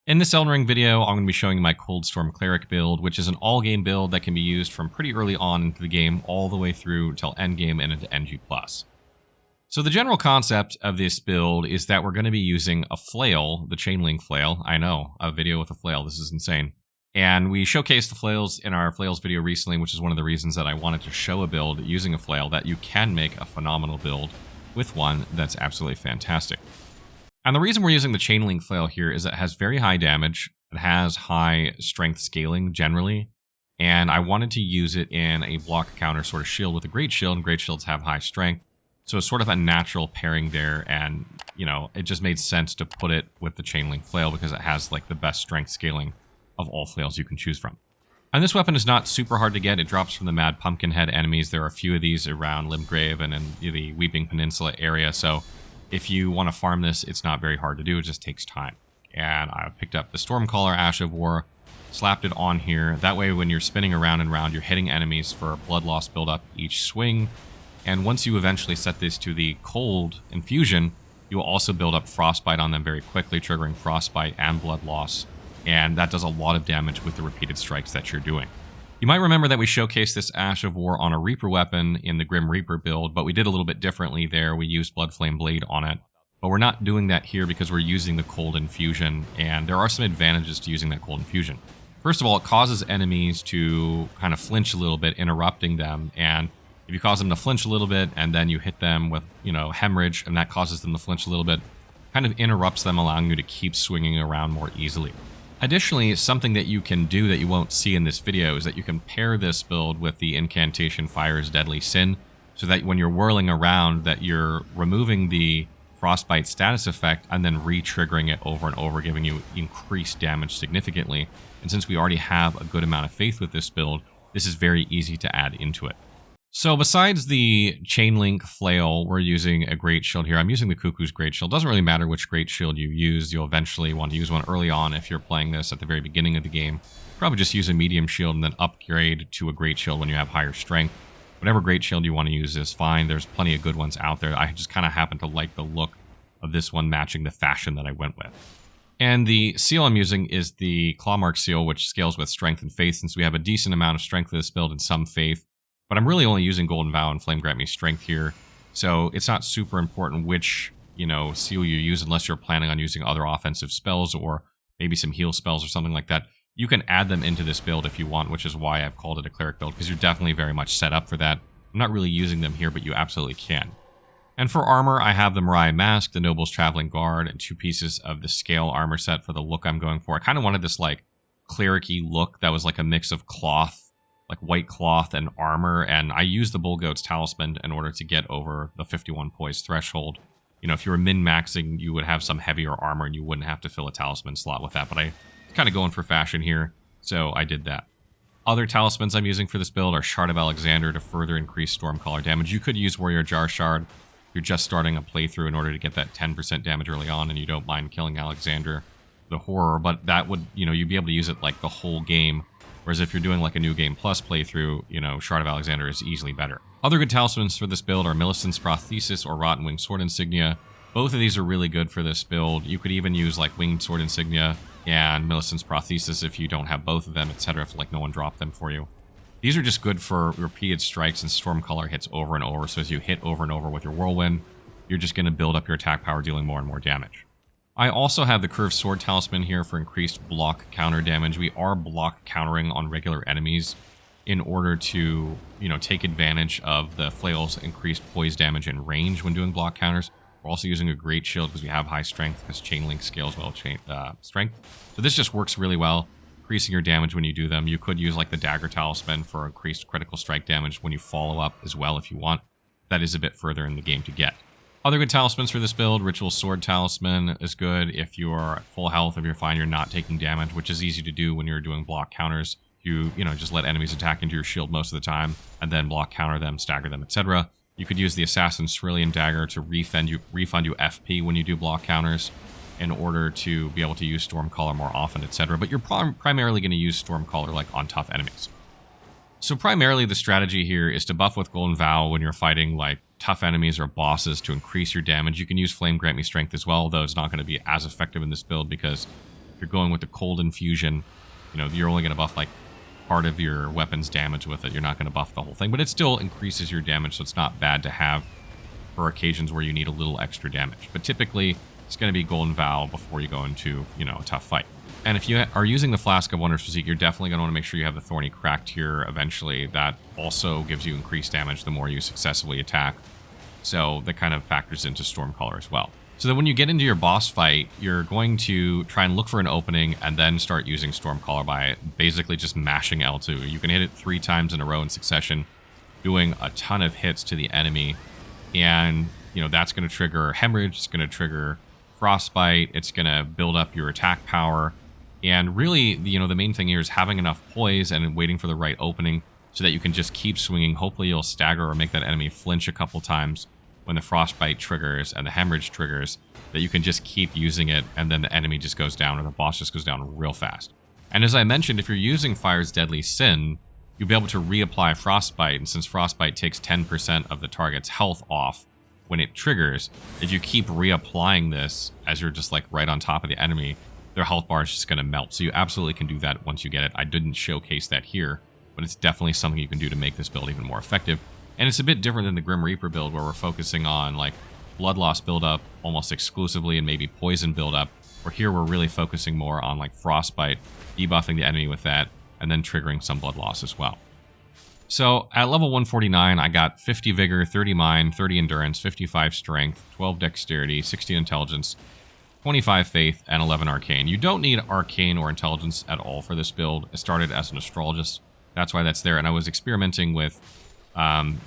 In this Elden Ring video, I'm going to be showing you my Coldstorm Cleric build, which is an all-game build that can be used from pretty early on into the game all the way through till endgame and into NG+. So the general concept of this build is that we're going to be using a flail, the Chainlink Flail. I know, a video with a flail, this is insane. And we showcased the flails in our flails video recently, which is one of the reasons that I wanted to show a build using a flail, that you can make a phenomenal build with one that's absolutely fantastic. And the reason we're using the Chainlink Flail here is it has very high damage, it has high strength scaling generally, and I wanted to use it in a block counter sort of shield with a Great Shield, and Great Shields have high strength, so it's sort of a natural pairing there, and, you know, it just made sense to put it with the Chainlink Flail because it has, like, the best strength scaling of all flails you can choose from. And this weapon is not super hard to get. It drops from the Mad Pumpkinhead enemies. There are a few of these around Limgrave and in the Weeping Peninsula area, so if you want to farm this, it's not very hard to do. It just takes time. And I picked up the Stormcaller Ash of War, slapped it on here. That way, when you're spinning around and around, you're hitting enemies for blood loss buildup each swing. And once you eventually set this to the cold infusion, you will also build up frostbite on them very quickly, triggering frostbite and blood loss. And that does a lot of damage with the repeated strikes that you're doing. You might remember that we showcased this Ash of War on a Reaper weapon in the Grim Reaper build, but we did a little bit differently there. We used Bloodflame Blade on it, but we're not doing that here because we're using the Cold Infusion, and there are some advantages to using that Cold Infusion. First of all, it causes enemies to kind of flinch a little bit, interrupting them, and if you cause them to flinch a little bit and then you hit them with, hemorrhage, and that causes them to flinch a little bit, kind of interrupts them, allowing you to keep swinging around more easily. Additionally, something that you can do that you won't see in this video is that you can pair this build with the incantation Fire's Deadly Sin, so that when you're whirling around, that you're removing the frostbite status effect and then re-triggering it over and over, giving you increased damage significantly. And since we already have a good amount of faith with this build, this is very easy to add into it. So besides the Chainlink Flail, we're using a Great Shield here. I'm using the Cuckoo's Great Shield. Doesn't really matter which Great Shield you use. You'll eventually want to use one early on if you're playing this at the very beginning of the game. Probably just use a Medium Shield and then upgrade to a Great Shield when you have higher strength. Whatever Great Shield you want to use is fine. There's plenty of good ones out there. I just kind of happen to like the look of this one matching the fashion that I went with. And the seal I'm using is the Clawmark Seal, which scales with strength and faith, since we have a decent amount of strength for this build and some faith. But I'm really only using Golden Vow and Flame Grant Me Strength here, so it's not super important which, seal you use unless you're planning on using other offensive spells or maybe some heal spells or something like that. You can add them into this build if you want, which is why I've called it a Cleric build, because you're definitely very much set up for that. I'm not really using them here, but you absolutely can. And for armor, I have the Mirai Mask, the Noble's Traveling Guard, and 2 pieces of the Scale armor set for the look I'm going for. I kind of wanted this, cleric-y look that was like a mix of cloth, like white cloth and armor, and I used the Bull Goat's Talisman in order to get over the 51 poise threshold. If you were min-maxing, you would have some heavier armor and you wouldn't have to fill a Talisman slot with that, but I kind of going for fashion here, so I did that. Other talismans I'm using for this build are Shard of Alexander to further increase Stormcaller damage. You could use Warrior Jar Shard if you're just starting a playthrough in order to get that 10% damage early on and you don't mind killing Alexander the Horror, but that would, you'd be able to use it the whole game. Whereas if you're doing a New Game Plus playthrough, Shard of Alexander is easily better. Other good talismans for this build are Millicent's Prothesis or Rotten Winged Sword Insignia. Both of these are really good for this build. You could even use Winged Sword Insignia and Millicent's Prothesis if you don't have both of them, etc. if no one dropped them for you. These are just good for repeated strikes, and Stormcaller hits over and over, so as you hit over and over with your Whirlwind, you're just going to build up your attack power, dealing more and more damage. I also have the Curved Sword Talisman here for increased block counter damage. We are block countering on regular enemies in order to, take advantage of the Flail's increased poise damage and range when doing block counters. We're also using a Great Shield because we have high strength, because Chainlink scales well strength. So this just works really well, increasing your damage when you do them. You could use the Dagger Talisman for increased critical strike damage when you follow up as well if you want. That is a bit further in the game to get. Other good talismans for this build, Ritual Sword Talisman is good if you're at full health, if you're fine, you're not taking damage, which is easy to do when you're doing block counters. You just let enemies attack into your shield most of the time, and then block counter them, stagger them, etc. You could use the Assassin's Cerulean Dagger to refund you FP when you do block counters in order to be able to use Stormcaller more often, etc. But you're primarily going to use Stormcaller on tough enemies. So primarily the strategy here is to buff with Golden Vow when you're fighting tough enemies or bosses to increase your damage. You can use Flame Grant Me Strength as well, though it's not going to be as effective in this build because If you're going with the cold infusion, you know, you're only going to buff like part of your weapon's damage with it. You're not going to buff the whole thing, but it still increases your damage, so it's not bad to have for occasions where you need a little extra damage. But typically, it's going to be Golden Vow before you go into, you know, a tough fight. And if you are using the Flask of Wondrous Physique, you're definitely going to want to make sure you have the Thorny Crack tier eventually. That also gives you increased damage the more you successfully attack. So that kind of factors into Stormcaller as well. So then when you get into your boss fight, you're going to try and look for an opening and then start using Stormcaller by basically just mashing L2. You can hit it 3 times in a row in succession, doing a ton of hits to the enemy. And, you know, that's going to trigger Hemorrhage, it's going to trigger Frostbite, it's going to build up your attack power. And really, you know, the main thing here is having enough poise and waiting for the right opening so that you can just keep swinging. Hopefully you'll stagger or make that enemy flinch a couple times when the Frostbite triggers and the Hemorrhage triggers, that you can just keep using it and then the enemy just goes down or the boss just goes down real fast. And as I mentioned, if you're using Fire's Deadly Sin, you'll be able to reapply Frostbite, and since Frostbite takes 10% of the target's health off when it triggers, if you keep reapplying this as you're just like right on top of the enemy, their health bar is just going to melt. So you absolutely can do that once you get it. I didn't showcase that here, but it's definitely something you can do to make this build even more effective. And it's a bit different than the Grim Reaper build where we're focusing on like blood loss buildup almost exclusively and maybe poison buildup, where here we're really focusing more on like Frostbite, debuffing the enemy with that, and then triggering some blood loss as well. So at level 149, I got 50 Vigor, 30 Mind, 30 Endurance, 55 Strength, 12 Dexterity, 16 Intelligence, 25 Faith, and 11 Arcane. You don't need Arcane or Intelligence at all for this build. I started as an Astrologist. That's why that's there. And I was experimenting with,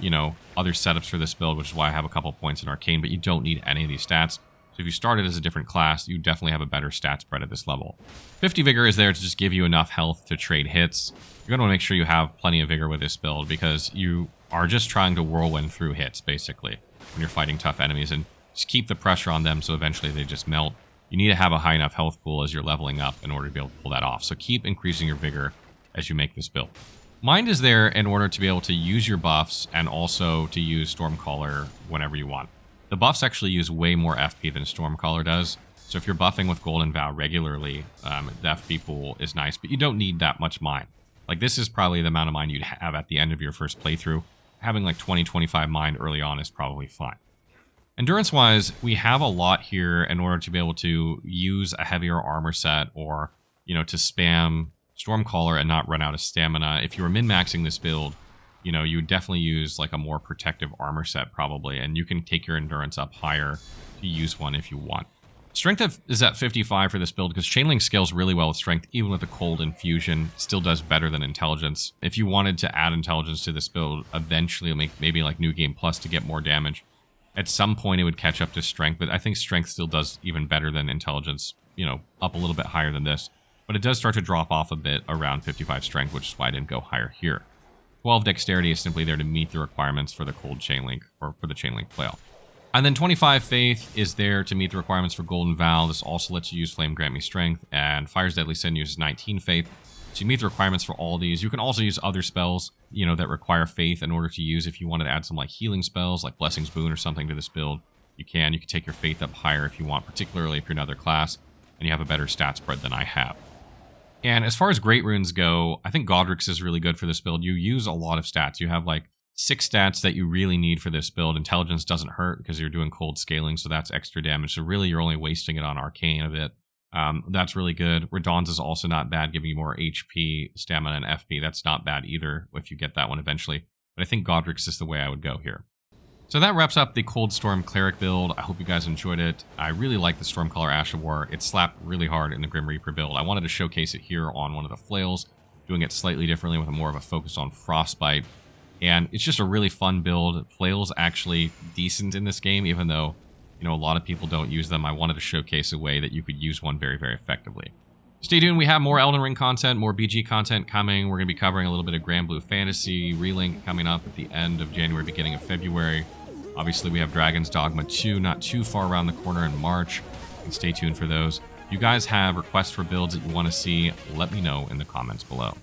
you know, other setups for this build, which is why I have a couple points in Arcane, but you don't need any of these stats. So if you started as a different class, you definitely have a better stat spread at this level. 50 Vigor is there to just give you enough health to trade hits. You're going to want to make sure you have plenty of Vigor with this build because you are just trying to whirlwind through hits, basically, when you're fighting tough enemies, and just keep the pressure on them so eventually they just melt. You need to have a high enough health pool as you're leveling up in order to be able to pull that off. So keep increasing your Vigor as you make this build. Mind is there in order to be able to use your buffs and also to use Stormcaller whenever you want. The buffs actually use way more FP than Stormcaller does. So if you're buffing with Golden Vow regularly, the FP pool is nice, but you don't need that much Mind. Like, this is probably the amount of Mind you'd have at the end of your first playthrough. Having like 20-25 Mind early on is probably fine. Endurance-wise, we have a lot here in order to be able to use a heavier armor set or, you know, to spam Stormcaller and not run out of stamina. If you were min-maxing this build, you know, you would definitely use like a more protective armor set probably, and you can take your endurance up higher to use one if you want. Strength is at 55 for this build because Chainlink scales really well with strength, even with the cold infusion. Still does better than intelligence. If you wanted to add intelligence to this build, eventually make maybe like New Game Plus to get more damage. At some point it would catch up to strength, but I think strength still does even better than intelligence, you know, up a little bit higher than this. But it does start to drop off a bit around 55 strength, which is why I didn't go higher here. 12 dexterity is simply there to meet the requirements for the cold Chainlink, or for the Chainlink Flail. And then 25 Faith is there to meet the requirements for Golden Vow. This also lets you use Flame Grant Me Strength, and Fire's Deadly Sin uses 19 Faith. So you meet the requirements for all these. You can also use other spells, you know, that require Faith in order to use. If you wanted to add some like healing spells, like Blessing's Boon or something to this build, you can. You can take your Faith up higher if you want, particularly if you're another class, and you have a better stat spread than I have. And as far as Great Runes go, I think Godric's is really good for this build. You use a lot of stats. You have like 6 stats that you really need for this build. Intelligence doesn't hurt because you're doing cold scaling, so that's extra damage. So really, you're only wasting it on Arcane a bit. That's really good. Redon's is also not bad, giving you more HP, stamina, and FP. That's not bad either if you get that one eventually. But I think Godric's is the way I would go here. So that wraps up the Coldstorm Cleric build. I hope you guys enjoyed it. I really like the Stormcaller Ash of War. It slapped really hard in the Grim Reaper build. I wanted to showcase it here on one of the flails, doing it slightly differently with more of a focus on Frostbite. And it's just a really fun build. Flail's actually decent in this game, even though, you know, a lot of people don't use them. I wanted to showcase a way that you could use one very, very effectively. Stay tuned. We have more Elden Ring content, more BG content coming. We're going to be covering a little bit of Grand Blue Fantasy, Relink coming up at the end of January, beginning of February. Obviously, we have Dragon's Dogma 2 not too far around the corner in March. And stay tuned for those. If you guys have requests for builds that you want to see, let me know in the comments below.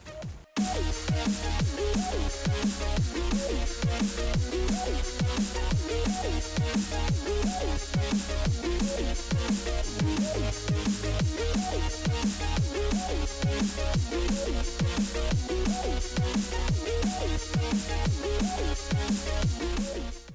you.